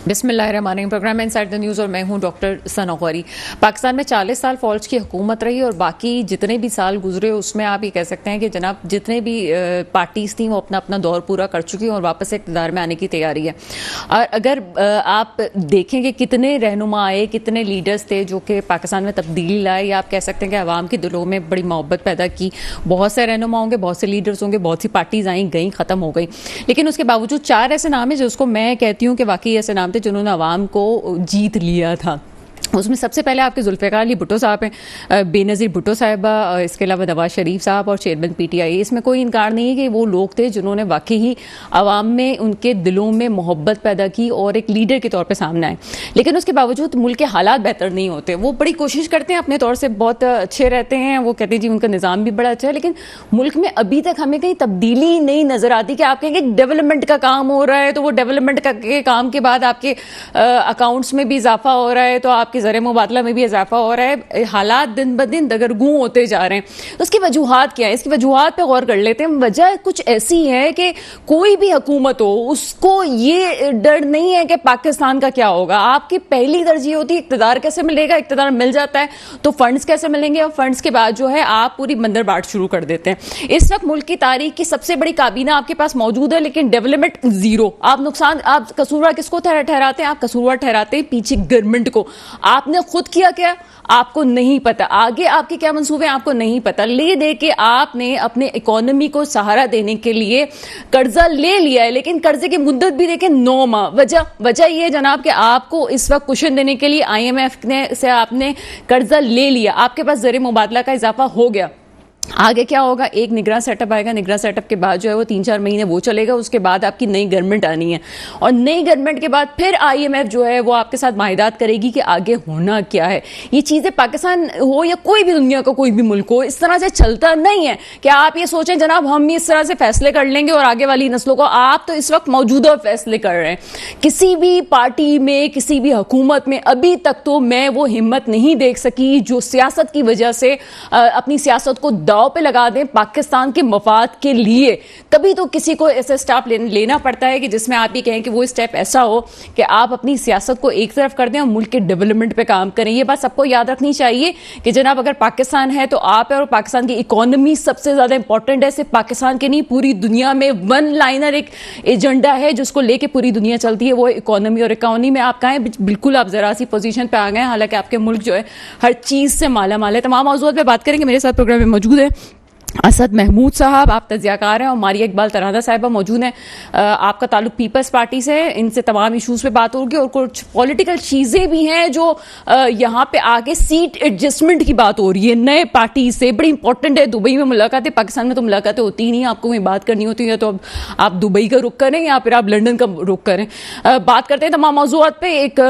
بسم اللہ الرحمن الرحیم. پروگرام انسائیڈ دا نیوز اور میں ہوں ڈاکٹر ثنا غوری. پاکستان میں 40 سال فوج کی حکومت رہی اور باقی جتنے بھی سال گزرے اس میں آپ یہ کہہ سکتے ہیں کہ جناب جتنے بھی پارٹیز تھیں وہ اپنا اپنا دور پورا کر چکی اور واپس اقتدار میں آنے کی تیاری ہے. اور اگر آپ دیکھیں کہ کتنے رہنما آئے, کتنے لیڈرز تھے جو کہ پاکستان میں تبدیلی لائے, یا آپ کہہ سکتے ہیں کہ عوام کے دلوں میں بڑی محبت پیدا کی. بہت سے رہنما ہوں گے, بہت سے لیڈرز ہوں گے, بہت سی پارٹیز آئیں گئیں, ختم ہو گئی, لیکن اس کے باوجود 4 ایسے نام ہیں جس کو میں کہتی ہوں کہ واقعی ایسے نام تھے جنہوں نے عوام کو جیت لیا تھا. اس میں سب سے پہلے آپ کے ذوالفقار علی بھٹو صاحب ہیں, بے نظیر بھٹو صاحبہ, اس کے علاوہ نواز شریف صاحب اور چیئرمین پی ٹی آئی. اس میں کوئی انکار نہیں ہے کہ وہ لوگ تھے جنہوں نے واقعی عوام میں ان کے دلوں میں محبت پیدا کی اور ایک لیڈر کے طور پہ سامنے آئے. لیکن اس کے باوجود ملک کے حالات بہتر نہیں ہوتے. وہ بڑی کوشش کرتے ہیں, اپنے طور سے بہت اچھے رہتے ہیں, وہ کہتے ہیں جی ان کا نظام بھی بڑا اچھا ہے, لیکن ملک میں ابھی تک ہمیں کہیں تبدیلی نہیں نظر آتی. کہ آپ کہیں گے ڈیولپمنٹ کا کام ہو رہا ہے تو وہ ڈیولپمنٹ کے کام کے بعد آپ کے اکاؤنٹس میں بھی اضافہ ہو رہا ہے, تو آپ کے زر مبادلہ میں بھی اضافہ ہو رہا ہے. حالات دن بدن دگرگوں ہوتے جا رہے ہیں. اس کی وجوہات کیا ہیں؟ اس کی وجوہات پہ غور کر لیتے ہیں. وجہ کچھ ایسی ہے کہ کوئی بھی حکومت ہو اس کو یہ ڈر نہیں ہے کہ پاکستان کا کیا ہوگا. آپ کی پہلی ترجیح ہوتی ہے اقتدار کیسے ملے گا, اقتدار مل جاتا ہے تو فنڈز کیسے ملیں گے, اور فنڈز کے بعد جو ہے آپ پوری بندر باٹ شروع کر دیتے ہیں. اس وقت ملک کی تاریخ کی سب سے بڑی کابینہ آپ کے پاس موجود ہے, لیکن ڈیولپمنٹ زیرو. آپ قصوروار کس کو ٹھہراتے ہیں؟ آپ قصوروار ٹھہراتے ہیں پیچھے گورنمنٹ کو. آپ نے خود کیا آپ کو نہیں پتا, آگے آپ کے کیا منصوبے ہیں آپ کو نہیں پتا. لے دے کے آپ نے اپنے اکانومی کو سہارا دینے کے لیے قرضہ لے لیا ہے, لیکن قرضے کی مدت بھی دیکھیں 9 ماہ. وجہ یہ جناب کہ آپ کو اس وقت کشن دینے کے لیے IMF سے آپ نے قرضہ لے لیا, آپ کے پاس زر مبادلہ کا اضافہ ہو گیا. آگے کیا ہوگا؟ ایک نگراں سیٹ اپ آئے گا, نگراں سیٹ اپ کے بعد جو ہے وہ 3-4 مہینے وہ چلے گا, اس کے بعد آپ کی نئی گورنمنٹ آنی ہے, اور نئی گورنمنٹ کے بعد پھر IMF جو ہے وہ آپ کے ساتھ معاہدات کرے گی کہ آگے ہونا کیا ہے. یہ چیزیں پاکستان ہو یا کوئی بھی دنیا کا کوئی بھی ملک ہو اس طرح سے چلتا نہیں ہے کہ آپ یہ سوچیں جناب ہم اس طرح سے فیصلے کر لیں گے اور آگے والی نسلوں کو. آپ تو اس وقت موجودہ فیصلے کر رہے ہیں. کسی بھی پارٹی میں, کسی بھی حکومت میں ابھی تک تو میں وہ ہمت نہیں دیکھ سکی جو سیاست کی وجہ سے اپنی سیاست کو داؤ پہ لگا دیں پاکستان کے مفاد کے لیے. کبھی تو کسی کو ایسا اسٹیپ لینا پڑتا ہے کہ جس میں آپ یہ کہیں کہ وہ اسٹیپ ایسا ہو کہ آپ اپنی سیاست کو ایک طرف کر دیں اور ملک کے ڈیولپمنٹ پہ کام کریں. یہ بات سب کو یاد رکھنی چاہیے کہ جناب اگر پاکستان ہے تو آپ ہے, اور پاکستان کی اکانومی سب سے زیادہ امپورٹنٹ ہے. صرف پاکستان کے نہیں پوری دنیا میں ون لائنر ایک ایجنڈا ہے جس کو لے کے پوری دنیا چلتی ہے, وہ اکانومی. اور اکانومی میں آپ کہیں بالکل آپ ذرا سی پوزیشن پہ آ گئے, حالانکہ آپ کے ملک جو ہے ہر چیز سے مالا مال ہے. تمام موضوعات پہ بات کریں گے. میرے ساتھ پروگرام میں موجود ہے اسد محمود صاحب, آپ تجزیہ کار ہیں, اور ماریہ اقبال ترانہ صاحبہ موجود ہیں. آپ کا تعلق پیپلز پارٹی سے ہے, ان سے تمام ایشوز پہ بات ہوگی, اور کچھ پولیٹیکل چیزیں بھی ہیں جو یہاں پہ آگے سیٹ ایڈجسٹمنٹ کی بات ہو رہی ہے نئے پارٹی سے, بڑی امپورٹنٹ ہے. دبئی میں ملاقاتیں, پاکستان میں تو ملاقاتیں ہوتی ہی نہیں. آپ کو کوئی بات کرنی ہوتی ہے تو آپ دبئی کا رخ کریں یا پھر آپ لنڈن کا رخ کریں. بات کرتے ہیں تمام موضوعات پہ. ایک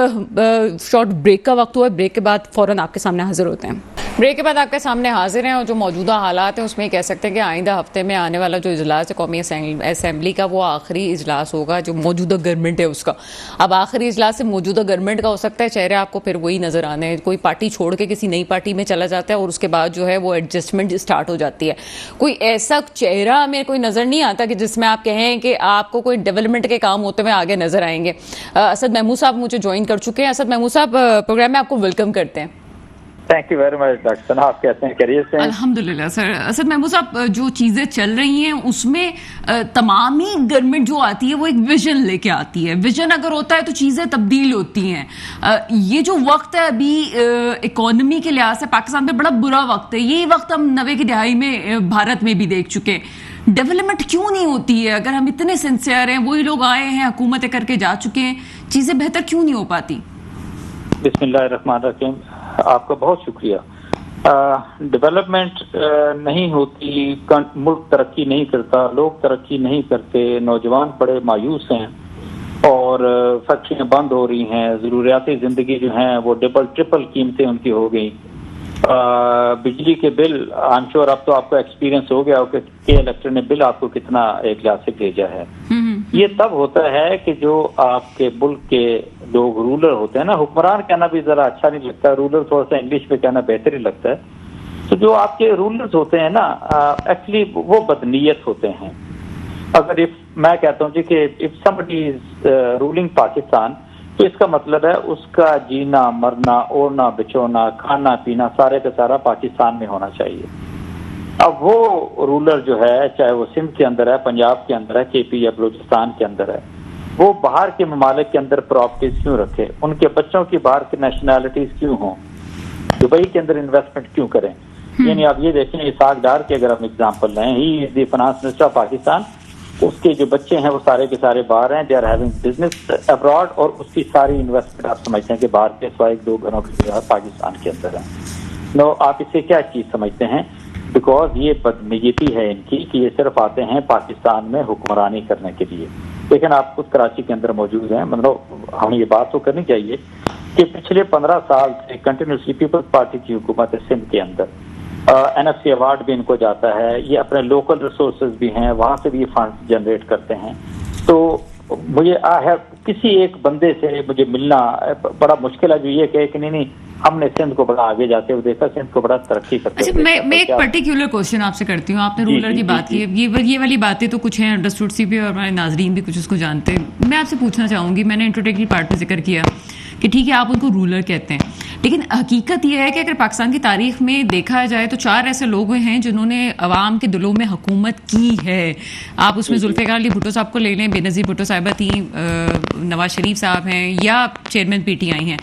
شارٹ بریک کا وقت ہوا ہے, بریک کے بعد فوراً آپ کے سامنے حاضر ہوتے ہیں. بریک کے بعد آپ کے سامنے حاضر ہیں, اور جو موجودہ حالات ہیں اس میں کہہ سکتے ہیں کہ آئندہ ہفتے میں آنے والا جو اجلاس ہے قومی اسمبلی کا, وہ آخری اجلاس ہوگا جو موجودہ گورنمنٹ ہے اس کا. اب آخری اجلاس سے موجودہ گورنمنٹ کا ہو سکتا ہے چہرے آپ کو پھر وہی نظر آنے ہیں. کوئی پارٹی چھوڑ کے کسی نئی پارٹی میں چلا جاتا ہے اور اس کے بعد جو ہے وہ ایڈجسٹمنٹ اسٹارٹ ہو جاتی ہے. کوئی ایسا چہرہ ہمیں کوئی نظر نہیں آتا کہ جس میں آپ کہیں کہ آپ کو کوئی ڈیولپمنٹ کے کام ہوتے ہوئے آگے نظر آئیں گے. اسد محمود صاحب مجھے جوائن کر چکے ہیں. اسد محمود صاحب پروگرام میں آپ کو ویلکم کرتے ہیں. Thank you very much doctor Sana, آپ کیسے ہیں؟ خیریت سے ہیں؟ الحمدللہ سر. اسد محمود صاحب جو چیزیں چل رہی ہیں اس میں تمام ہی گورنمنٹ جو آتی ہے وہ ایک ویژن لے کے آتی ہے. ویژن اگر ہوتا ہے تو چیزیں تبدیل ہوتی ہیں. یہ جو وقت ہے ابھی اکانومی کے لحاظ سے پاکستان پہ بڑا برا وقت ہے. یہی وقت ہم 90 کی دہائی میں بھارت میں بھی دیکھ چکے. ڈیولپمنٹ کیوں نہیں ہوتی ہے؟ اگر ہم اتنے سنسیئر ہیں, وہی لوگ آئے ہیں, حکومتیں کر کے جا چکے ہیں, چیزیں بہتر کیوں نہیں ہو پاتی؟ بسم اللہ الرحمن الرحیم. آپ کا بہت شکریہ. ڈیولپمنٹ نہیں ہوتی, ملک ترقی نہیں کرتا, لوگ ترقی نہیں کرتے, نوجوان بڑے مایوس ہیں, اور فیکٹریاں بند ہو رہی ہیں, ضروریاتی زندگی جو ہیں وہ ڈبل ٹرپل قیمتیں ان کی ہو گئیں. بجلی کے بل, آئی ایم شیور اب تو آپ کو ایکسپیرینس ہو گیا کہ الیکٹر نے بل آپ کو کتنا ایک لحاظ سے بھیجا ہے. یہ تب ہوتا ہے کہ جو آپ کے ملک کے لوگ رولر ہوتے ہیں نا, حکمران کہنا بھی ذرا اچھا نہیں لگتا, رولر تھوڑا سا انگلش میں کہنا بہتر ہی لگتا ہے. تو جو آپ کے رولرز ہوتے ہیں نا, ایکچولی وہ بدنیت ہوتے ہیں. اگر میں کہتا ہوں جی کہ if somebody is ruling Pakistan تو اس کا مطلب ہے اس کا جینا مرنا اوڑھنا بچونا کھانا پینا سارے کا سارا پاکستان میں ہونا چاہیے. اب وہ رولر جو ہے چاہے وہ سندھ کے اندر ہے پنجاب کے اندر ہے کے پی یا بلوچستان کے اندر ہے وہ باہر کے ممالک کے اندر پراپرٹیز کیوں رکھے, ان کے بچوں کی باہر کی نیشنلٹیز کیوں ہوں, دبئی کے اندر انویسٹمنٹ کیوں کریں. یعنی آپ یہ دیکھیں اسحاق ڈار کی اگر ہم اگزامپل لیں, he is the finance minister of Pakistan, اس کے جو بچے ہیں وہ سارے کے سارے باہر ہیں, they are having business abroad, اور اس کی ساری انویسٹمنٹ آپ سمجھتے ہیں کہ باہر کے سوائے 2 گھروں کی جگہ پاکستان کے اندر ہے. نو آپ اسے کیا چیز سمجھتے ہیں, بیکاز یہ بدنیتی ہے ان کی کہ یہ صرف آتے ہیں پاکستان میں حکمرانی کرنے کے لیے. لیکن آپ خود کراچی کے اندر موجود ہیں, مطلب ہمیں یہ بات تو کرنی چاہیے کہ پچھلے 15 سال سے کنٹینیوسلی پیپلز پارٹی کی حکومت ہے سندھ کے اندر, این ایف سی ایوارڈ بھی ان کو جاتا ہے, یہ اپنے لوکل ریسورسز بھی ہیں وہاں سے بھی یہ فنڈ جنریٹ کرتے ہیں. تو مجھے کسی ایک بندے سے مجھے ملنا بڑا مشکل ہے جو یہ کہے کہ نہیں ہم نے سندھ کو بڑا آگے جاتے ہوئے دیکھا, سندھ کو بڑا ترقی کرتے ہوئے. اچھا میں ایک پرٹیکولر کوشچن آپ سے کرتی ہوں, آپ نے رولر کی بات کی, یہ والی باتیں تو کچھ ہیں انڈرسٹوڈ سی بھی اور ہمارے ناظرین بھی کچھ اس کو جانتے ہیں. میں آپ سے پوچھنا چاہوں گی, میں نے انٹروڈکٹری پارٹ میں ذکر کیا کہ ٹھیک ہے آپ ان کو رولر کہتے ہیں, لیکن حقیقت یہ ہے کہ اگر پاکستان کی تاریخ میں دیکھا جائے تو 4 ایسے لوگ ہیں جنہوں نے عوام کے دلوں میں حکومت کی ہے. آپ اس میں ذوالفقار علی بھٹو صاحب کو لے لیں, بے نظیر بھٹو صاحبہ تھیں, نواز شریف صاحب ہیں یا چیئرمین پی ٹی آئی ہیں.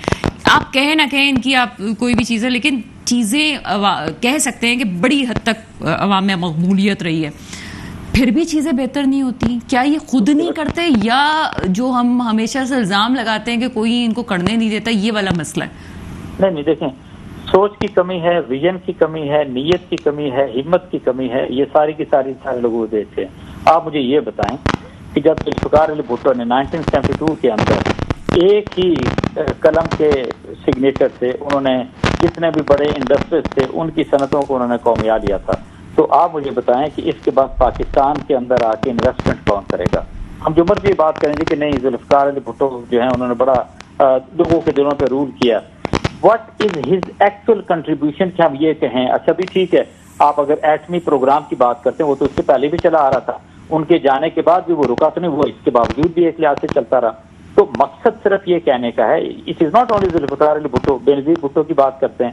آپ کہیں نہ کہیں ان کی آپ کوئی بھی چیز ہے, لیکن چیزیں کہہ سکتے ہیں کہ بڑی حد تک عوام میں مقبولیت رہی ہے. پھر بھی چیزیں بہتر نہیں ہوتی, کیا یہ خود نہیں کرتے یا جو ہم ہمیشہ سے الزام لگاتے ہیں کہ کوئی ان کو کرنے نہیں دیتا, یہ والا مسئلہ ہے؟ نہیں دیکھیں, سوچ کی کمی ہے, ویژن کی کمی ہے, نیت کی کمی ہے, ہمت کی کمی ہے, یہ ساری کی ساری سارے لوگ دیتے ہیں. آپ مجھے یہ بتائیں کہ جب ذوالفقار علی بھٹو نے 1972 کے اندر ایک ہی قلم کے سگنیچر سے انہوں نے جتنے بھی بڑے انڈسٹریز تھے ان کی صنعتوں کو انہوں نے قومیہ لیا تھا, تو آپ مجھے بتائیں کہ اس کے بعد پاکستان کے اندر آ کے انویسٹمنٹ کون کرے گا؟ ہم جو مرضی بات کریں گے کہ نہیں ذوالفقار علی بھٹو جو ہیں انہوں نے بڑا لوگوں کے دلوں پہ رول کیا. What is his actual contribution کہ ہم یہ کہیں اچھا بھی ٹھیک ہے, آپ اگر ایٹمی پروگرام کی بات کرتے ہیں وہ تو اس سے پہلے بھی چلا آ رہا تھا, ان کے جانے کے بعد بھی وہ رکا تو نہیں, وہ اس کے باوجود بھی ایک لحاظ سے چلتا رہا. تو مقصد صرف یہ کہنے کا ہے, it is not only Zulfiqar Ali Bhutto, Benazir Bhutto کی بات کرتے ہیں,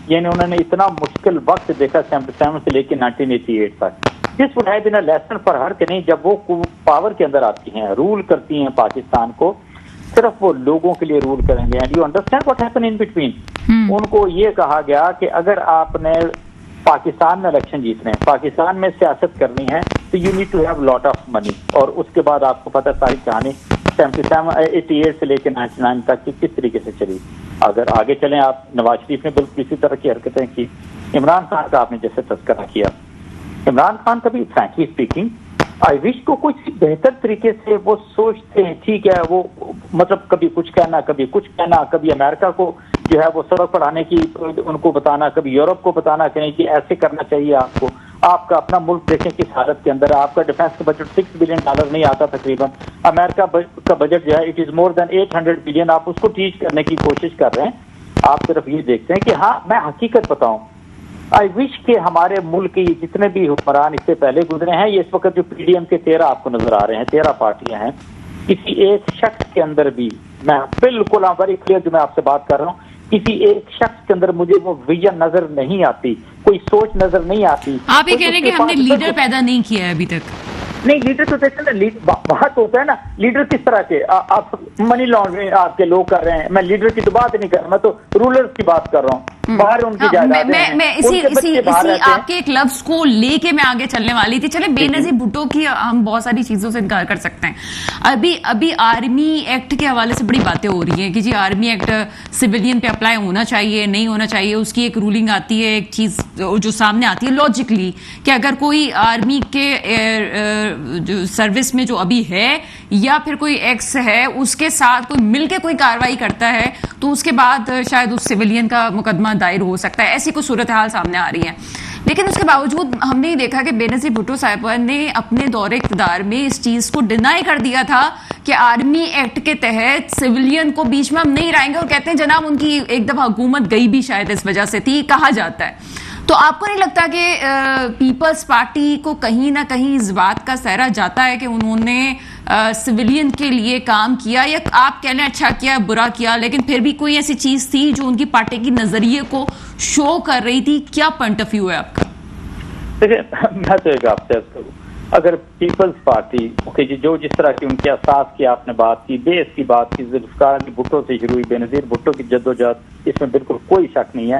یعنی انہوں نے اتنا مشکل وقت دیکھا 77 سے لے کے 1988 تک. This would have been a lesson for her کہ نہیں جب وہ پاور کے اندر آتی ہیں, رول کرتی ہیں پاکستان کو, صرف وہ لوگوں کے لیے رول کریں گے. And you understand what happen in between. ان کو یہ کہا گیا کہ اگر آپ نے پاکستان میں الیکشن جیتنے ہیں, پاکستان میں سیاست کرنی ہے, تو you need to have lot of money. اور اس کے بعد آپ کو پتہ ساری کہانی 88 سے لے کے 99 تک کی کس طریقے سے چلی. اگر آگے چلیں آپ, نواز شریف نے بالکل اسی طرح کی حرکتیں کی. عمران خان کا آپ نے جیسے تذکرہ کیا, عمران خان کا بھی فرینکلی اسپیکنگ آئی وش کو کچھ بہتر طریقے سے وہ سوچتے ہیں. ٹھیک ہے, وہ مطلب کبھی کچھ کہنا کبھی کچھ کہنا, کبھی امریکہ کو جو ہے وہ سبق پڑھانے کی ان کو بتانا, کبھی یورپ کو بتانا کہ نہیں کہ ایسے کرنا چاہیے آپ کو. آپ کا اپنا ملک دیکھیں کس حالت کے اندر ہے, آپ کا ڈیفینس کا بجٹ $6 بلین نہیں آتا تقریباً. امریکہ کا بجٹ جو ہے it is more then 800 billion. آپ اس کو ٹیچ کرنے کی کوشش کر رہے ہیں. آپ صرف یہ دیکھتے ہیں کہ ہاں میں حقیقت بتاؤں, آئی وش کہ ہمارے ملک کی جتنے بھی حکمران اس سے پہلے گزرے ہیں, یہ اس وقت جو پی ڈی ایم کے 13 آپ کو نظر آ رہے ہیں, 13 پارٹیاں ہیں, کسی ایک شخص کے اندر بھی, میں بالکل ویری کلیئر جو میں آپ سے بات کر رہا ہوں, کسی ایک شخص کے اندر مجھے وہ ویژن نظر نہیں آتی, کوئی سوچ نظر نہیں آتی. آپ یہ کہہ رہے ہیں کہ ہم نے لیڈر پیدا نہیں کیا ہے ابھی تک؟ نہیں, لیڈر تو دیکھتے نا, بات ہوتا ہے نا لیڈر کس طرح کے. آپ منی لانڈرنگ آپ کے لوگ کر رہے ہیں, میں لیڈر کی تو بات نہیں کر رہا, میں تو رولر کی بات کر رہا ہوں. باہر ان کی جائیدادیں ہیں, میں اسی آپ کے ایک لفظ کو لے کے میں آگے چلنے والی تھی. چلے بے نظیر بھٹو کی ہم بہت ساری چیزوں سے انکار کر سکتے ہیں. ابھی آرمی ایکٹ کے حوالے سے بڑی باتیں ہو رہی ہیں کہ جی آرمی ایکٹ سویلین پہ اپلائی ہونا چاہیے نہیں ہونا چاہیے. اس کی ایک رولنگ آتی ہے, ایک چیز جو سامنے آتی ہے لاجکلی, کہ اگر کوئی آرمی کے سروس میں جو ابھی ہے یا پھر کوئی ایکس ہے اس کے ساتھ کوئی مل کے کوئی کاروائی کرتا ہے تو اس کے بعد شاید اس سویلین کا مقدمہ دائر ہو سکتا ہے. ایسی کوئی صورتحال سامنے آ رہی ہے. لیکن اس کے باوجود ہم نے دیکھا کہ بے نظیر بھٹو صاحبہ نے اپنے دور اقتدار میں اس چیز کو ڈینائی کر دیا تھا کہ آرمی ایکٹ کے تحت سویلین کو بیچ میں ہم نہیں لائیں گے, اور کہتے ہیں جناب ان کی ایک دفعہ حکومت گئی بھی شاید اس وجہ سے تھی, کہا جاتا ہے. تو آپ کو نہیں لگتا کہ پیپلز پارٹی کو کہیں نہ کہیں اس بات کا سہرا جاتا ہے کہ انہوں نے سویلین کے لیے کام کیا، یا آپ کہہ لیں اچھا کیا برا کیا، لیکن پھر بھی کوئی ایسی چیز تھی جو ان کی پارٹی کی نظریے کو شو کر رہی تھی؟ کیا پوائنٹ آف ویو ہے آپ کا؟ دیکھیں میں تو ایک آپ سے کروں، اگر پیپلز پارٹی جو جس طرح کی ان کے اساس کی آپ نے بات کی، بیس کی بات کی، ذوالفقار علی بھٹو سے شروع ہوئی، بے نظیر بھٹو کی جدوجہد، اس میں بالکل کوئی شک نہیں ہے.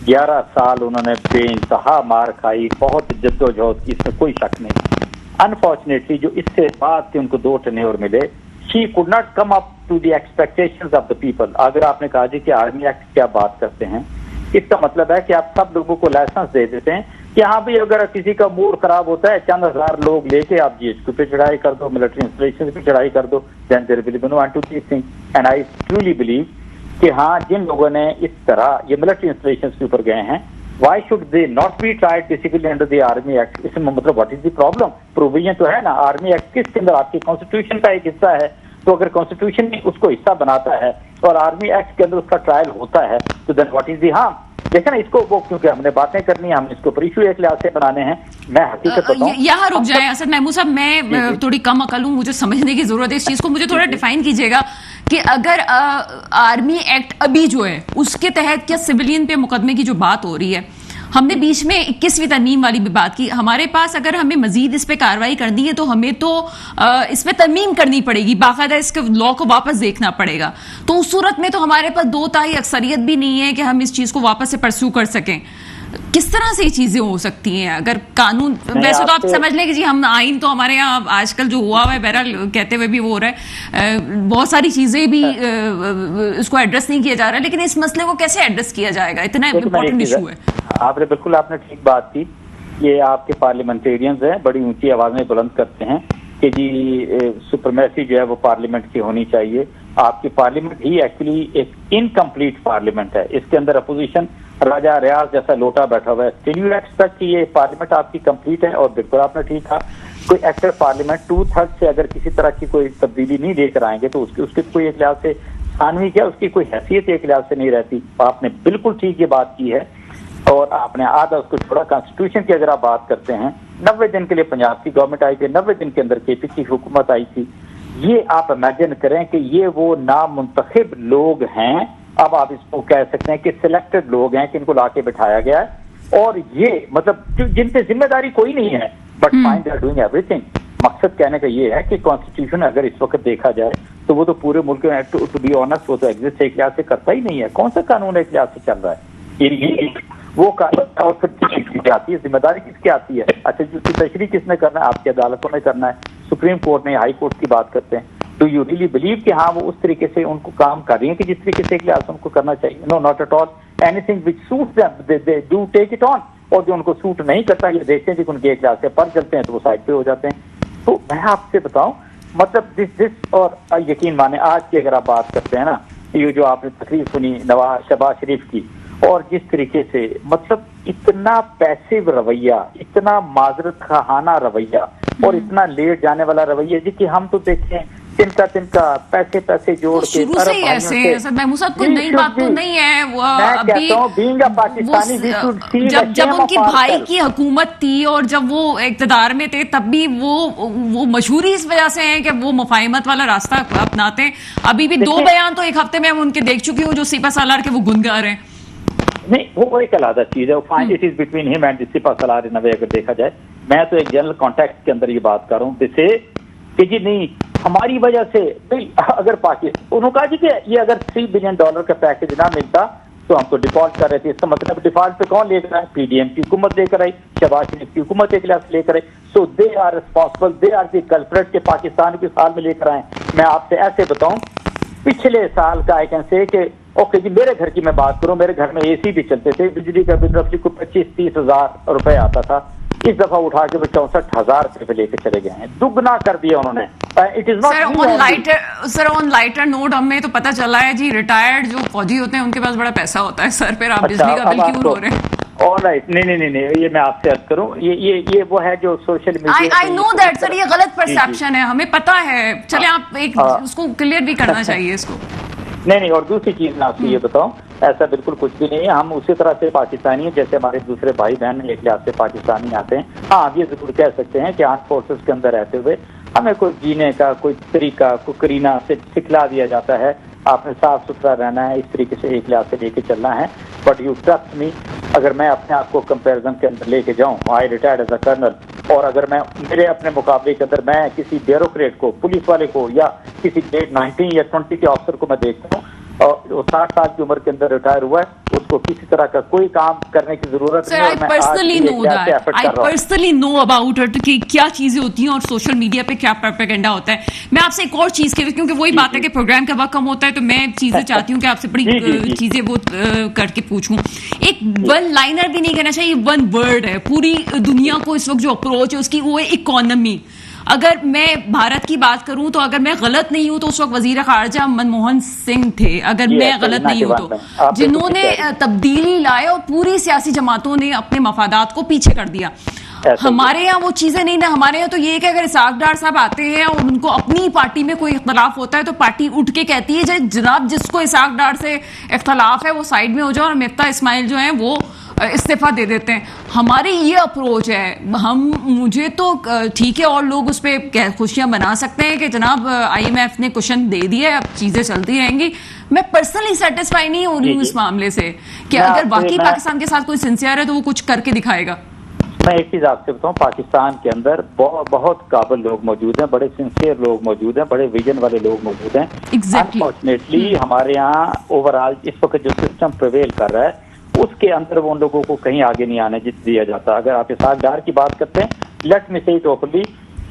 11 سال انہوں نے بے انتہا مار کھائی، بہت جدوجہد کی، اس میں کوئی شک نہیں. انفارچونیٹلی جو اس سے بعد سے ان کو 2 ٹینیور ملے، she could not come up to the expectations of the people. اگر آپ نے کہا جی کہ آرمی ایکٹ کیا بات کرتے ہیں، اس کا مطلب ہے کہ آپ سب لوگوں کو لائسنس دے دیتے ہیں کہ ہاں بھی اگر کسی کا موڈ خراب ہوتا ہے چند ہزار لوگ لے کے آپ GHQ پہ چڑھائی کر دو، ملٹری انسٹالیشن پہ چڑھائی کر دو، then there will be no end to these things. And I truly believe کہ ہاں جن لوگوں نے اس طرح یہ ملٹری انسٹالیشن کے اوپر گئے ہیں، why should they not be tried basically under the army act. اس میں مطلب what is the problem? Provision تو ہے نا آرمی ایکٹ کس کے اندر، آپ کی کانسٹیٹیوشن کا ایک حصہ ہے. تو اگر کانسٹیٹیوشن اس کو حصہ بناتا ہے اور آرمی ایکٹ کے اندر اس کا ٹرائل ہوتا ہے تو دین واٹ از دی ہارم؟ دیکھیں نا اس کو وہ، کیونکہ ہم نے باتیں کرنی ہیں، ہم اس کو پر ایشو ایک لحاظ سے بنانے ہیں. میں حقیقت بتاؤں یہاں رک جائیں اسد محمود صاحب، میں تھوڑی کم عقل ہوں، مجھے سمجھنے کی ضرورت ہے اس چیز کو. مجھے تھوڑا ڈیفائن کیجیے گا کہ اگر آرمی ایکٹ ابھی جو ہے اس کے تحت کیا سویلین پہ مقدمے کی جو بات ہو رہی ہے، ہم نے بیچ میں 21ویں ترمیم والی بھی بات کی، ہمارے پاس اگر ہمیں مزید اس پہ کارروائی کرنی ہے تو ہمیں تو اس پہ ترمیم کرنی پڑے گی، باقاعدہ اس کے لا کو واپس دیکھنا پڑے گا. تو اس صورت میں تو ہمارے پاس 2/3 اکثریت بھی نہیں ہے کہ ہم اس چیز کو واپس سے پرسو کر سکیں. کس طرح سے یہ چیزیں ہو سکتی ہیں اگر قانون، ویسے تو آپ سمجھ لیں کہ جی ہم آئین تو ہمارے یہاں آج کل جو ہوا ہے بہرحال کہتے ہوئے بھی وہ ہو رہا ہے، بہت ساری چیزیں بھی اس کو ایڈریس نہیں کیا جا رہا ہے، لیکن اس مسئلے کو کیسے ایڈریس کیا جائے گا؟ اتنا امپورٹنٹ ایشو ہے. آپ نے بالکل آپ نے ٹھیک بات کی. یہ آپ کے پارلیمنٹیرینز ہیں بڑی اونچی آواز میں بلند کرتے ہیں کہ جی سپرمیسی جو ہے وہ پارلیمنٹ کی ہونی چاہیے. آپ کی پارلیمنٹ ہی ایکچولی ایک انکمپلیٹ پارلیمنٹ ہے، اس کے اندر اپوزیشن راجہ ریاض جیسا لوٹا بیٹھا ہوا ہے. اسٹل یو ایکسپیکٹ کہ یہ پارلیمنٹ آپ کی کمپلیٹ ہے؟ اور بالکل آپ نے ٹھیک کہا، کوئی ایکٹر پارلیمنٹ 2/3 سے اگر کسی طرح کی کوئی تبدیلی نہیں لے کر آئیں گے تو اس کی کوئی ایک لحاظ سے ثانوی کیا، اس کی کوئی حیثیت ایک لحاظ سے نہیں رہتی. آپ نے بالکل ٹھیک یہ بات کی ہے اور آپ نے آدھا اس کو چھوڑا. کانسٹیٹیوشن کی اگر آپ بات کرتے ہیں، 90 دن کے لیے پنجاب کی گورنمنٹ آئی تھی، 90 دن کے اندر KP کی حکومت آئی تھی. یہ آپ امیجن کریں کہ یہ وہ نامنتخب لوگ ہیں، اب آپ اس کو کہہ سکتے ہیں کہ سلیکٹڈ لوگ ہیں کہ ان کو لا کے بٹھایا گیا ہے، اور یہ مطلب جن پہ ذمہ داری کوئی نہیں ہے، but fine they are doing every thing. مقصد کہنے کا یہ ہے کہ کانسٹیٹیوشن اگر اس وقت دیکھا جائے تو وہ تو پورے ملک میں ٹو بی آنسٹ وہ تو ایگزسٹ ایک لحاظ سے کرتا ہی نہیں ہے. کون سا قانون ایک لحاظ سے چل رہا ہے؟ وہ قانون اور پھر کس کی آتی ہے، ذمہ داری کس کی آتی ہے؟ اچھا جس کی تشریح کس نے کرنا ہے؟ آپ کی عدالتوں نے کرنا ہے، سپریم کورٹ نے، ہائی کورٹ کی بات کرتے ہیں. ڈو یو ریلی بلیو کہ ہاں وہ اس طریقے سے ان کو کام کر رہی ہیں کہ جس طریقے سے ایک لحاظ سے ان کو کرنا چاہیے؟ No not at all. Anything which suits them they do take it on, اور جو ان کو سوٹ نہیں کرتا یہ دیکھتے ہیں کہ ان کے ایک لحاظ سے پر چلتے ہیں تو وہ سائڈ پہ ہو جاتے ہیں. تو میں آپ سے بتاؤں مطلب دس اور یقین مانے آج کی اگر آپ بات کرتے ہیں نا، یہ جو آپ نے تقریر سنی شہباز شریف کی، اور جس طریقے سے مطلب اتنا پیسیو رویہ، اتنا معذرت خواہانہ رویہ اور اتنا لیٹ جانے والا رویہ جی کہ ہم تو دیکھیں تن کا پیسے جوڑ کے شروع سے ہی ایسے اسد محمود صاحب کوئی نئی بات تو نہیں ہے. جب ان کی بھائی کی حکومت تھی اور جب وہ اقتدار میں تھے تب بھی وہ مشہور ہی اس وجہ سے ہیں کہ وہ مفاہمت والا راستہ اپناتے ہیں. ابھی بھی 2 بیان تو ایک ہفتے میں ہم ان کے دیکھ چکی ہوں جو سپہ سالار کے وہ گنگا رہے ہیں. نہیں وہ ایک علیحدہ چیز ہے، اٹ از بٹوین ہم اینڈ سپہ سالار ان اگر دیکھا جائے. میں تو ایک جنرل کانٹیکٹ کے اندر یہ بات کر رہا ہوں جیسے کہ جی نہیں ہماری وجہ سے اگر پاکستان انہوں نے کہا جی کہ یہ اگر $3 بلین کا پیکج نہ ملتا تو ہم تو ڈیفالٹ کر رہے تھے. اس کا مطلب ڈیفالٹ پہ کون لے کر آئے؟ PDM کی حکومت لے کر آئی، شہباز شریف کی حکومت ایک لحاظ سے لے کر آئی. So they are responsible, they are the culprit کے پاکستان کی سال میں لے کر آئے. میں آپ سے ایسے بتاؤں پچھلے سال کا آئی کین سے کہ اوکے جی میرے گھر کی میں بات کروں، میرے گھر میں AC بھی چلتے تھے، بجلی کا بل رفلی کو 25-30 ہزار روپے آتا تھا. اس دفعہ اٹھا کے وہ 64,000 روپے لے کے چلے گئے ہیں، دگنا کر دیا انہوں نے. سر آن لائٹر نوٹ ہمیں تو پتہ چلا ہے جی ریٹائرڈ جو فوجی ہوتے ہیں ان کے پاس بڑا پیسہ ہوتا ہے سر پہ، آپ بجلی کا بل کیوں رو رہے ہیں؟ آلرائٹ نہیں یہ میں آپ سے عرض کروں یہ وہ ہے جو social media. I know that سر، یہ غلط پرسیپشن ہے، ہمیں پتہ ہے. چلیں آپ ایک اس کو کلیئر بھی کرنا چاہیے اس کو. نہیں اور دوسری چیز میں آپ کو یہ بتاؤں ایسا بالکل کچھ بھی نہیں ہے. ہم اسی طرح سے پاکستانی ہیں جیسے ہمارے دوسرے بھائی بہن ایک لحاظ سے پاکستانی آتے ہیں. ہاں ہم یہ ضرور کہہ سکتے ہیں کہ آرم فورسز کے اندر رہتے ہوئے ہمیں کوئی جینے کا کوئی طریقہ کوئی کرینہ سے سکھلا دیا جاتا ہے, آپ نے صاف ستھرا رہنا ہے, اس طریقے سے ایک لحاظ سے لے کے چلنا ہے. بٹ یو ٹرسٹ می, اگر میں اپنے آپ کو کمپیریزن کے اندر لے کے جاؤں, آئی ریٹائرڈ ایز اے کرنل, اور اگر میں میرے اپنے مقابلے کے اندر میں کسی بیوروکریٹ کو, پولیس والے کو, یا کسی گریڈ 19 یا 20 کے آفیسر کو میں دیکھتا ہوں اور وہ 60 سال کی عمر کے اندر ریٹائر ہوا ہے, اس کو کسی طرح کا کوئی کام کرنے کی ضرورت نہیں. I personally know about it کہ کیا چیزیں ہوتی ہیں اور سوشل میڈیا پہ کیا پروپیگنڈا ہوتا ہے. میں آپ سے ایک اور چیز کیونکہ وہی بات ہے کہ پروگرام کا وقت کم ہوتا ہے تو میں چیزیں چاہتی ہوں کہ آپ سے بڑی چیزیں وہ کر کے پوچھوں. ایک ون لائنر بھی نہیں کہنا چاہیے, ون ورڈ ہے پوری دنیا کو اس وقت جو اپروچ ہے اس کی, وہ ہے اکانومی. اگر میں بھارت کی بات کروں تو اگر میں غلط نہیں ہوں تو اس وقت وزیر خارجہ منموہن سنگھ تھے, اگر میں غلط نہیں ہوں تو, جنہوں نے تبدیلی لائے اور پوری سیاسی جماعتوں نے اپنے مفادات کو پیچھے کر دیا. ہمارے یہاں وہ چیزیں نہیں نا. ہمارے یہاں تو یہ کہ اگر اسحاق ڈار صاحب آتے ہیں اور ان کو اپنی پارٹی میں کوئی اختلاف ہوتا ہے تو پارٹی اٹھ کے کہتی ہے جناب جس کو اسحاق ڈار سے اختلاف ہے وہ سائڈ میں ہو جاؤ, اور مفتاح اسماعیل جو ہیں وہ استعفیٰ دے دیتے ہیں. ہماری یہ اپروچ ہے. مجھے تو ٹھیک ہے اور لوگ اس پہ خوشیاں بنا سکتے ہیں کہ جناب آئی ایم ایف نے کوشن دے دیا ہے, اب چیزیں چلتی رہیں گی. میں پرسنلی سیٹسفائی نہیں ہو رہی ہوں اس معاملے سے کہ اگر واقعی پاکستان کے ساتھ کوئی سنسیئر ہے تو وہ کچھ کر کے دکھائے گا. میں ایک چیز آپ سے بتاؤں, پاکستان کے اندر بہت قابل لوگ موجود ہیں, بڑے سنسیئر لوگ موجود ہیں, بڑے ویژن والے لوگ موجود ہیں. انفارچونیٹلی ہمارے یہاں اوور آل اس وقت جو سسٹم پریویل کر رہا ہے اس کے اندر وہ ان لوگوں کو کہیں آگے نہیں آنے دیا جاتا. اگر آپ اسحاق ڈار کی بات کرتے ہیں, let me say it openly,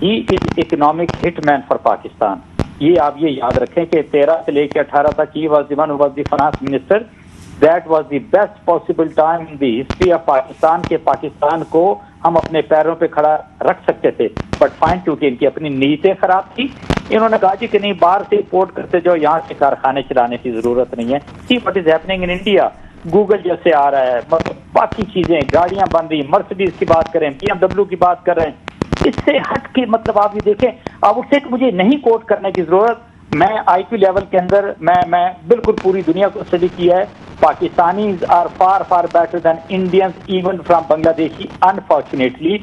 he is economic hit man for Pakistan. یہ آپ یہ یاد رکھیں کہ 13 سے لے کے 18 تک he was the finance minister. That was the best possible time in the history of Pakistan کے پاکستان کو ہم اپنے پیروں پہ کھڑا رکھ سکتے تھے. بٹ فائن کیونکہ ان کی اپنی نیتیں خراب تھی, انہوں نے کہا جی کہ نہیں باہر سے امپورٹ کرتے جو یہاں سے کارخانے چلانے کی ضرورت نہیں ہے. See what is happening in India. Google جیسے آ رہا ہے, مطلب باقی چیزیں, گاڑیاں بن رہی, مرسڈیز کی بات کریں, BMW کی بات کر رہے ہیں. اس سے ہٹ کے مطلب آپ یہ دیکھیں, اب اسے مجھے نہیں کوٹ کرنے کی ضرورت. میں آئی پی لیول کے اندر میں بالکل پوری دنیا کو اسٹڈی کیا ہے. Pakistanis are far far better than Indians even from Bangladeshi. Unfortunately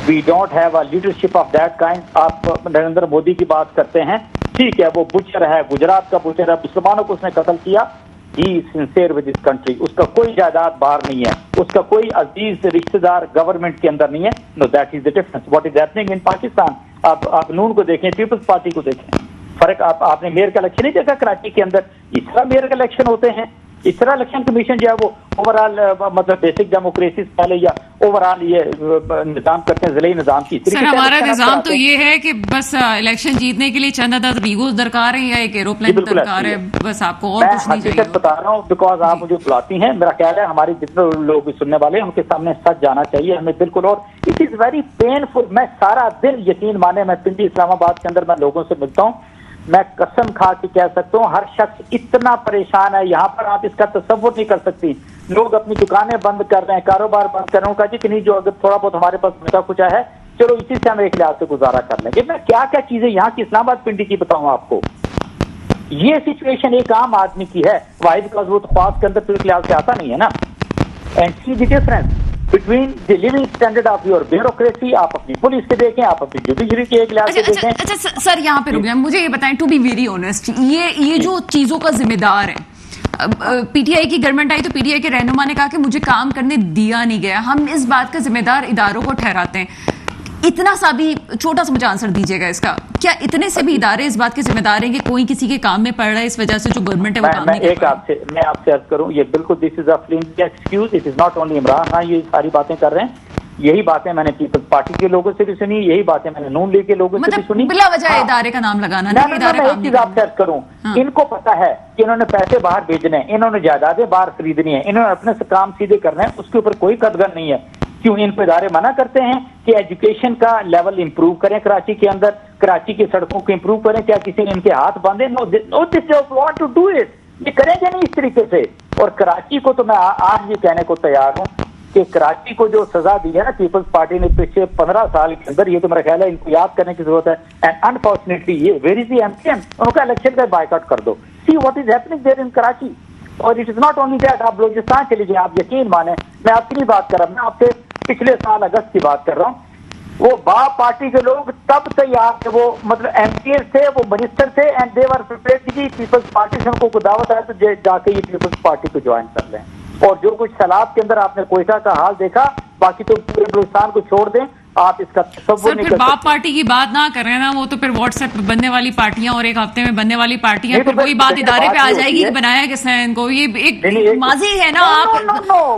we don't have a leadership of that kind. آپ نریندر مودی کی بات کرتے ہیں, ٹھیک ہے وہ بچر ہے, گجرات کا بچر ہے, مسلمانوں کو اس نے قتل کیا. He is sincere with his country. اس کا کوئی جائیداد باہر نہیں ہے, اس کا کوئی عزیز رشتہ دار گورنمنٹ کے اندر نہیں ہے. No, that is the difference. What is happening in Pakistan? آپ نون کو دیکھیں, پیپلز پارٹی کو دیکھیں, فرق. آپ نے میئر کا الیکشن نہیں دیکھا کراچی کے اندر, اس طرح میئر کا الیکشن ہوتے ہیں, اس طرح الیکشن کمیشن جو ہے وہ اوور آل مطلب بیسک ڈیموکریسی پہلے یا اوور آل یہ نظام کرتے ہیں ضلعی نظام کی. سر ہمارا نظام تو یہ ہے کہ بس الیکشن جیتنے کے لیے چند عدد ریگوز درکار ہے یا ایک ایروپلین درکار ہے, بس آپ کو اور کچھ نہیں چاہیے. میں بتا رہا ہوں بیکاز آپ مجھے بلاتی ہیں, میرا خیال ہے ہمارے جتنے لوگ بھی سننے والے ہیں ان کے سامنے سچ جانا چاہیے ہمیں بالکل. اور اٹ از ویری پینفل. میں سارا دن یقین مانے میں پنڈی اسلام آباد کے اندر میں لوگوں سے ملتا ہوں, میں قسم کھا کے کہہ سکتا ہوں ہر شخص اتنا پریشان ہے یہاں پر, آپ اس کا تصور نہیں کر سکتی. لوگ اپنی دکانیں بند کر رہے ہیں, کاروبار بند کر رہے ہیں, کہا جی کہ نہیں جو اگر تھوڑا بہت ہمارے پاس بچا کچھ ہے چلو اسی سے ہم ایک لحاظ سے گزارا کر لیں گے. میں کیا کیا چیزیں یہاں کی اسلام آباد پنڈی کی بتاؤں آپ کو. یہ سچویشن ایک عام آدمی کی ہے, واحد بیکاز وہ خواص کے اندر تو ایک لحاظ سے آتا نہیں ہے نا. And see the difference between the living standard of your bureaucracy. آپ اپنی پولیس کے دیکھیں, آپ اپنی جوڈیشری کے ایک لحاظ سے دیکھیں. اچھا سر یہاں پہ رک جائیں, مجھے یہ بتائیں ٹو بی ویری آنیسٹ, یہ جو چیزوں کا ذمہ دار ہے, پی ٹی آئی کی گورنمنٹ آئی تو پی ٹی آئی کے رہنما نے کہا کہ مجھے کام کرنے دیا نہیں گیا. ہم اس بات کا ذمہ دار اداروں کو ٹھہراتے ہیں. اتنا سا بھی چھوٹا سا مجھے آنسر دیجیے گا اس کا, کیا اتنے سے بھی ادارے اس بات کے ذمہ دار ہیں کہ کوئی کسی کے کام میں پڑ رہا ہے اس وجہ سے جو گورنمنٹ ہے وہ کام نہیں کر رہا؟ میں آپ سے عرض کروں, یہ بالکل this is a filling excuse. It is not only Imran Khan یہ ساری باتیں کر رہے ہیں. یہی باتیں میں نے پیپلز پارٹی کے لوگوں سے بھی سنی, یہی باتیں میں نے نون لیگ کے لوگوں سے بھی سنی. بلا وجہ ادارے کا نام لگانا نہیں, ادارے کا ایک چیز آپ سے عرض کروں, ان کو پتا ہے کہ انہوں نے پیسے باہر بھیجنے ہیں, انہوں نے جائیدادیں باہر خریدنی ہیں, انہوں نے اپنے سے کام سیدھے کرنے ہیں, اس کے اوپر کوئی قدغن نہیں ہے. کیوں ان کو ادارے منع کرتے ہیں کہ ایجوکیشن کا لیول امپروو کریں کراچی کے اندر, کراچی کی سڑکوں کو امپروو کریں؟ کیا کسی نے ان کے ہاتھ باندھے؟ No, this don't want to do it. یہ کریں گے نہیں اس طریقے سے. اور کراچی کو تو میں آج یہ کہنے کو تیار ہوں کہ کراچی کو جو سزا دی ہے نا پیپلز پارٹی نے پچھلے 15 سال کے اندر, یہ تو میرا خیال ہے ان کو یاد کرنے کی ضرورت ہے. اینڈ انفارچونیٹلی یہ very C M P M ان کا الیکشن کا بائیکاٹ کر دو. See what is happening there in Karachi. اور it is not only that. آپ بلوچستان چلے جائیں, آپ یقین مانیں, میں آپ کی نہیں بات کر رہا, میں آپ سے پچھلے سال اگست کی بات کر رہا ہوں. وہ باپ پارٹی کے لوگ تب تیار تھے, وہ مطلب ایم پی ایس تھے, وہ منسٹر تھے, اینڈ دے ور پریپیئرڈ کہ پیپلز پارٹی سے ان کو دعوت آئے تو جا کے یہ پیپلز پارٹی کو جوائن کر لیں. اور جو کچھ سیلاب کے اندر آپ نے کوئٹہ کا حال دیکھا, باقی تو پورے بلوچستان کو چھوڑ دیں, آپ اس کا تصور نہیں کر سکتے. باپ پارٹی کی بات نہ کریں نا, وہ تو پھر واٹس ایپ پہ بننے والی پارٹیاں اور ایک ہفتے میں بننے والی پارٹیاں, پھر وہی بات ادارے پہ آ جائے گی کہ بنایا کس نے ان کو. یہ ایک ماضی ہے نا. آپ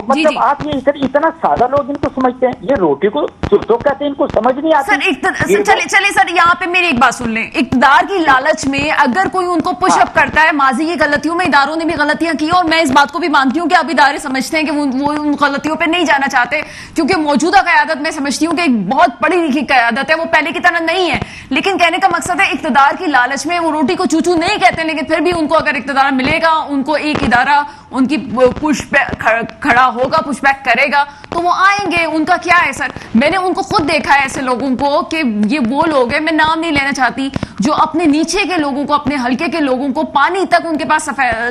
مطلب آپ یہ اتنا سادہ لوگ ان کو سمجھتے ہیں, یہ روٹی کو تو کہتے ہیں, ان کو سمجھ نہیں آتی. چلے سر, یہاں پہ میری ایک بات سن لیں. اقتدار کی لالچ میں اگر کوئی ان کو پش اپ کرتا ہے, ماضی کی غلطیوں میں اداروں نے بھی غلطیاں کی, اور میں اس بات کو بھی مانتی ہوں کہ اب ادارے سمجھتے ہیں کہ وہ ان غلطیوں پہ نہیں جانا چاہتے, کیونکہ موجودہ قیادت میں سمجھتی ہوں کہ ایک بہت پڑھی لکھی قیادت ہے, وہ پہلے کی طرح نہیں ہے. لیکن کہنے کا مقصد ہے اقتدار کی لالچ میں وہ روٹی کو چوچو نہیں کہتے, لیکن پھر بھی ان کو اگر اقتدار ملے گا, ان کو ایک ادارہ ان کی پش کھڑا ہوگا, پش بیک کرے گا, تو وہ آئیں گے. ان کا کیا ہے سر, میں نے ان کو خود دیکھا ہے ایسے لوگوں کو کہ یہ وہ لوگ ہیں, میں نام نہیں لینا چاہتی, جو اپنے نیچے کے لوگوں کو, اپنے حلقے کے لوگوں کو پانی تک ان کے پاس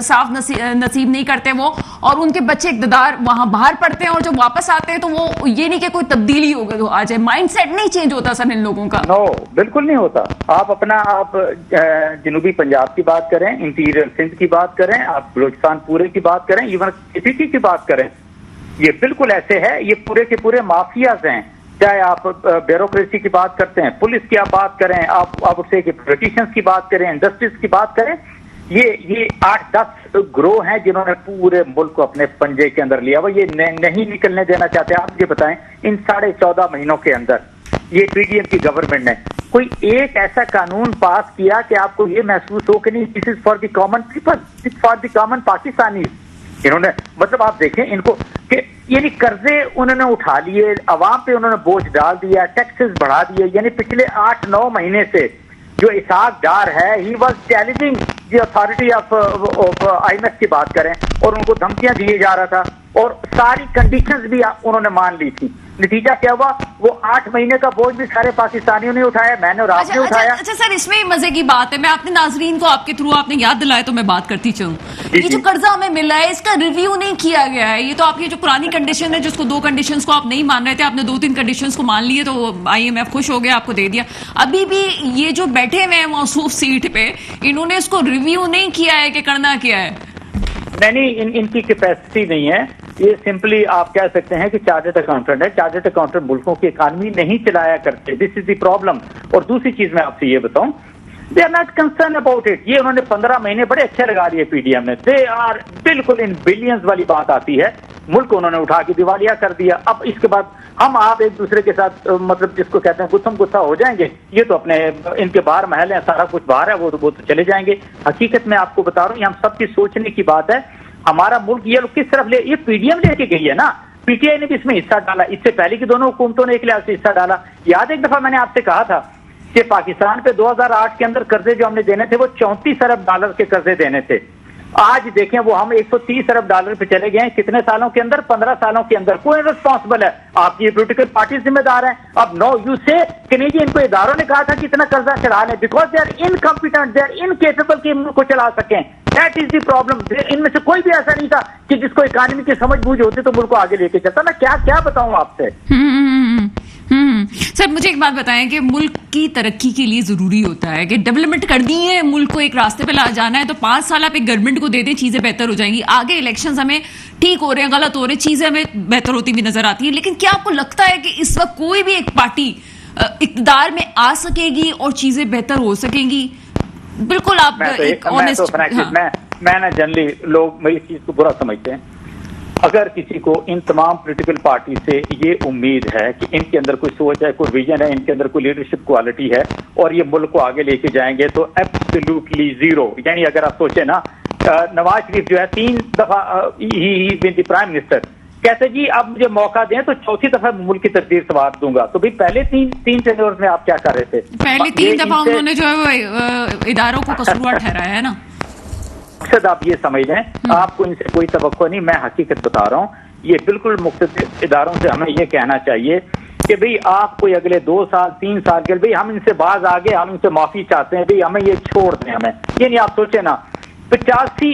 صاف نصیب نہیں کرتے وہ, اور ان کے بچے اقتدار وہاں باہر پڑتے ہیں, اور جب واپس آتے ہیں تو وہ یہ نہیں کہ کوئی تبدیلی ہو گئی تو آ جائے. مائنڈ سیٹ نہیں چینج ہوتا سر ان لوگوں کا. نو, بالکل نہیں ہوتا. آپ جنوبی پنجاب کی بات کریں, انٹیریئر سندھ کی بات کریں, آپ بلوچستان پورے کی بات کریں, ایون کسی کی بات کریں, یہ بالکل ایسے ہے. یہ پورے کے پورے مافیاز ہیں. چاہے آپ بیوروکریسی کی بات کرتے ہیں, پولیس کی آپ بات کریں, آپ اسے کہ پولیٹیشنز کی بات کریں, انڈسٹریز کی بات کریں, یہ 8-10 گروہ ہیں جنہوں نے پورے ملک کو اپنے پنجے کے اندر لیا ہوا. یہ نہیں نکلنے دینا چاہتے. آپ مجھے بتائیں, ان 14.5 مہینوں کے اندر یہ پی ڈی ایم کی گورنمنٹ نے کوئی ایک ایسا قانون پاس کیا کہ آپ کو یہ محسوس ہو کہ نہیں, this is for the common people, this for the common Pakistani. انہوں نے مطلب آپ دیکھیں ان کو کہ یعنی قرضے انہوں نے اٹھا لیے, عوام پہ انہوں نے بوجھ ڈال دیا, ٹیکسز بڑھا دیے. یعنی پچھلے 8-9 مہینے سے جو اسحاق ڈار ہے, he was challenging the authority of I M F کی بات کریں, اور ان کو دھمکیاں دیے جا رہا تھا, اور ساری کنڈیشنز بھی انہوں نے مان لی تھی. نتیجہ کیا ہوا, وہ 8 مہینے کا بوجھ بھی سارے پاکستانیوں نے اٹھایا, میں نے اور آپ نے اٹھایا. اچھا سر, اس میں مزے کی بات ہے, میں اپنے ناظرین کو آپ کے تھرو آپ نے یاد دلایا تو میں بات کرتی چلوں. یہ جو قرضہ ہمیں ملا ہے, اس کا ریویو نہیں کیا گیا ہے. یہ تو آپ کی جو پرانی کنڈیشن ہے, جس کو 2 کنڈیشنز کو آپ نہیں مان رہے تھے, آپ نے 2-3 کنڈیشنز کو مان لیے, تو آئی ایم ایف خوش ہو گیا, آپ کو دے دیا. ابھی بھی یہ جو بیٹھے ہوئے ہیں موصوف سیٹ پہ, انہوں نے اس کو ریویو نہیں کیا ہے کہ کرنا کیا ہے. نہیں, ان کی کیپیسٹی نہیں ہے. یہ سمپلی آپ کہہ سکتے ہیں کہ چارٹرڈ اکاؤنٹنٹ ہے. چارٹرڈ اکاؤنٹنٹ ملکوں کی اکانومی نہیں چلایا کرتے. This is the problem. اور دوسری چیز میں آپ سے یہ بتاؤں, they are not concern about it. یہ انہوں نے 15 مہینے بڑے اچھے لگا لیے پی ڈی ایم میں. دے آر بالکل ان بلینز والی بات آتی ہے, ملک انہوں نے اٹھا کے دیوالیہ کر دیا. اب اس کے بعد ہم آپ ایک دوسرے کے ساتھ مطلب جس کو کہتے ہیں گتھم گتھا ہو جائیں گے. یہ تو اپنے ان کے باہر محل ہیں, سارا کچھ باہر ہے, وہ تو چلے جائیں گے. حقیقت میں آپ کو بتا رہا ہوں, یہ ہم سب کی سوچنے کی بات ہے. ہمارا ملک یہ لوگ کس طرف لے, یہ پی ڈی ایم لے کے گئی ہے نا, پی ٹی آئی نے بھی اس میں حصہ ڈالا. اس سے پہلے کی دونوں حکومتوں نے ایک لحاظ سے حصہ ڈالا. یاد ایک دفعہ میں نے آپ سے کہا تھا کہ پاکستان پہ 2008 کے اندر قرضے جو ہم نے دینے تھے وہ $34 ارب کے قرضے دینے تھے. آج دیکھیں وہ ہم $130 ارب پہ چلے گئے ہیں. کتنے سالوں کے اندر؟ 15 سالوں کے اندر. کوئی ریسپانسبل ہے؟ آپ کی پولیٹیکل پارٹی ذمہ دار ہیں. اب نو یو سے کہ نہیں جی, ان کو اداروں نے کہا تھا کہ اتنا قرضہ چڑھا لیں, because they are incompetent, they are incapable کہ ملک کو چلا سکیں. That is the problem. ان میں سے کوئی بھی ایسا نہیں تھا کہ جس کو اکانومی کی سمجھ بوجھ ہوتی تو ملک کو آگے لے کے چلتا. میں کیا بتاؤں آپ سے. سر مجھے ایک بات بتائیں کہ ملک کی ترقی کے لیے ضروری ہوتا ہے کہ ڈیولپمنٹ کرنی ہے, ملک کو ایک راستے پہ لا جانا ہے, تو 5 سال آپ ایک گورنمنٹ کو دے دیں, چیزیں بہتر ہو جائیں گی. آگے الیکشنز ہمیں ٹھیک ہو رہے ہیں, غلط ہو رہے ہیں, چیزیں ہمیں بہتر ہوتی بھی نظر آتی ہیں. لیکن کیا آپ کو لگتا ہے کہ اس وقت کوئی بھی ایک پارٹی اقتدار میں آ سکے گی اور چیزیں بہتر ہو سکیں گی؟ بالکل آپ میں نا جنرلی لوگ میری چیز کو برا سمجھتے ہیں. اگر کسی کو ان تمام پولیٹیکل پارٹی سے یہ امید ہے کہ ان کے اندر کوئی سوچ ہے, کوئی ویژن ہے, ان کے اندر کوئی لیڈرشپ کوالٹی ہے اور یہ ملک کو آگے لے کے جائیں گے, تو ایبسلیوٹلی زیرو. یعنی اگر آپ سوچیں نا, نواز شریف جو ہے 3 دفعہ ہی بین دی پرائم منسٹر, کہتے جی اب مجھے موقع دیں تو 4تھی دفعہ ملک کی تقدیر سنوار دوں گا. تو بھی پہلے تین ٹینیورز میں آپ کیا کر رہے تھے؟ پہلے 3 دفعہ انہوں نے جو ہے اداروں کو قصوروار ٹھہرایا ہے نا. مقصد آپ یہ سمجھ لیں, آپ کو ان سے کوئی توقع نہیں. میں حقیقت بتا رہا ہوں, یہ بالکل مختلف اداروں سے ہمیں یہ کہنا چاہیے کہ بھئی آپ کوئی اگلے 2 سال 3 سال کے بھئی ہم ان سے باز آگے, ہم ان سے معافی چاہتے ہیں, بھئی ہمیں یہ چھوڑ دیں. ہمیں یہ نہیں آپ سوچیں نا 85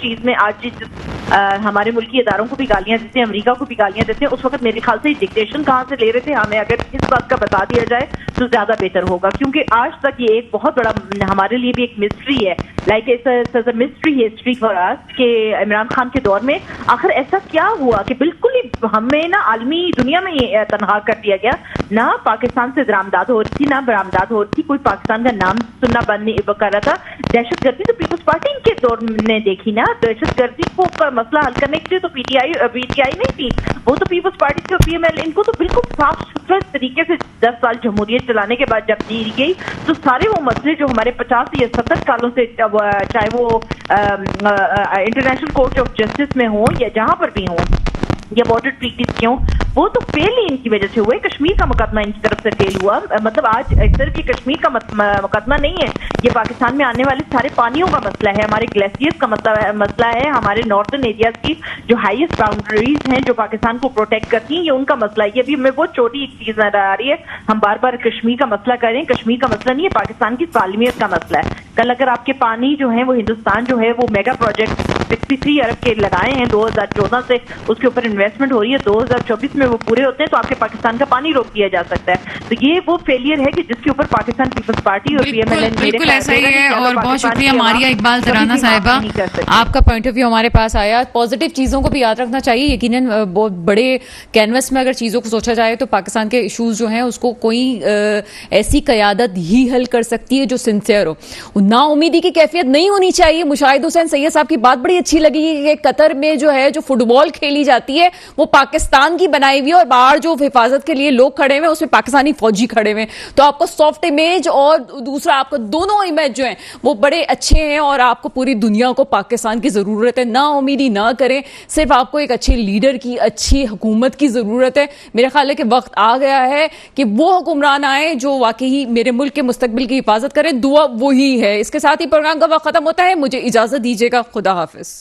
چیز میں آج ہمارے ملکی اداروں کو بھی گالیاں دیتے ہیں, امریکہ کو بھی گالیاں دیتے ہیں. اس وقت میرے خیال سے ڈکٹیشن کہاں سے لے رہے تھے, ہمیں اگر اس بات کا بتا دیا جائے تو زیادہ بہتر ہوگا, کیونکہ آج تک یہ ایک بہت بڑا ہمارے لیے بھی ایک مسٹری ہے, لائک مسٹری ہسٹری فار اس, کہ عمران خان کے دور میں آخر ایسا کیا ہوا کہ بالکل ہی ہمیں نا عالمی دنیا میں تنہا کر دیا گیا. نہ پاکستان سے درآمدات ہو رہی تھی, نہ برآمدات ہو رہی تھی, کوئی پاکستان کا نام سننا بند نہیں کر رہا تھا. دہشت گردی تو پیپلز پارٹی کے دور نے دیکھی نا, دہشت گردی کو مسئلہ حل کرنے کے لیے تو پی ٹی آئی نہیں تھی, وہ تو پیپلز پارٹی کے پی ایم ایل, ان کو تو بالکل صاف ستھرے طریقے سے 10 سال جمہوریت چلانے کے بعد جب دی گئی تو سارے وہ مسئلے جو ہمارے 50 یا 70 سالوں سے, چاہے وہ انٹرنیشنل کورٹ آف جسٹس میں ہوں یا جہاں پر بھی ہوں یا بارڈر ٹریٹیز کیوں, وہ تو فیل ہی ان کی وجہ سے ہوئے. کشمیر کا مقدمہ ان کی طرف سے فیل ہوا. مطلب آج صرف یہ کشمیر کا مقدمہ نہیں ہے, یہ پاکستان میں آنے والے سارے پانیوں کا مسئلہ ہے, ہمارے گلیشیئرز کا مسئلہ ہے, ہمارے ناردرن ایریاز کی جو ہائیسٹ باؤنڈریز ہیں جو پاکستان کو پروٹیکٹ کرتی ہیں, یہ ان کا مسئلہ ہے. یہ بھی ہمیں بہت چھوٹی ایک چیز نظر آ رہی ہے, ہم بار بار کشمیر کا مسئلہ کر رہے ہیں. کشمیر کا مسئلہ نہیں ہے, پاکستان کی سالمیت کا مسئلہ ہے. کل اگر آپ کے پانی جو ہیں وہ ہندوستان جو ہے وہ میگا پروجیکٹ 63 ارب کے لگائے ہیں 2014 سے, اس کے اوپر انویسٹمنٹ ہو رہی ہے, 2024 میں وہ پورے ہوتے ہیں تو آپ کے پاکستان کا پانی روک دیا جا سکتا ہے. تو یہ وہ فیلئر ہے کہ جس کے اوپر پاکستان پیپلز پارٹی اور پی ایم ایل بالکل ایسا ہی ہے. اور بہت شکریہ ماریہ اقبال ترانہ صاحبہ, آپ کا پوائنٹ آف ویو ہمارے پاس آیا. پازیٹیو چیزوں کو بھی یاد رکھنا چاہیے. یقیناً بہت بڑے کینوس میں اگر چیزوں کو سوچا جائے تو پاکستان کے ایشوز جو ہیں اس کو کوئی ایسی قیادت ہی حل کر سکتی ہے جو سنسیئر ہو. نا امیدی کی کیفیت نہیں ہونی چاہیے. مشاہد حسین سید صاحب کی بات بڑی اچھی لگی کہ قطر میں جو ہے جو فٹ بال کھیلی جاتی ہے وہ پاکستان کی بنائی ہوئی ہے, اور باہر جو حفاظت کے لیے لوگ کھڑے ہوئے اس میں پاکستانی فوجی کھڑے ہوئے, تو آپ کو سافٹ امیج اور دوسرا آپ کو دونوں امیج جو ہیں وہ بڑے اچھے ہیں, اور آپ کو پوری دنیا کو پاکستان کی ضرورت ہے. نا امیدی نہ کریں, صرف آپ کو ایک اچھے لیڈر کی, اچھی حکومت کی ضرورت ہے. میرا خیال ہے کہ وقت آ گیا ہے کہ وہ حکمران آئے جو واقعی میرے ملک کے مستقبل کی حفاظت کریں. دعا وہی ہے. اس کے ساتھ ہی پروگرام کا وقت ختم ہوتا ہے. مجھے اجازت دیجیے گا. خدا حافظ.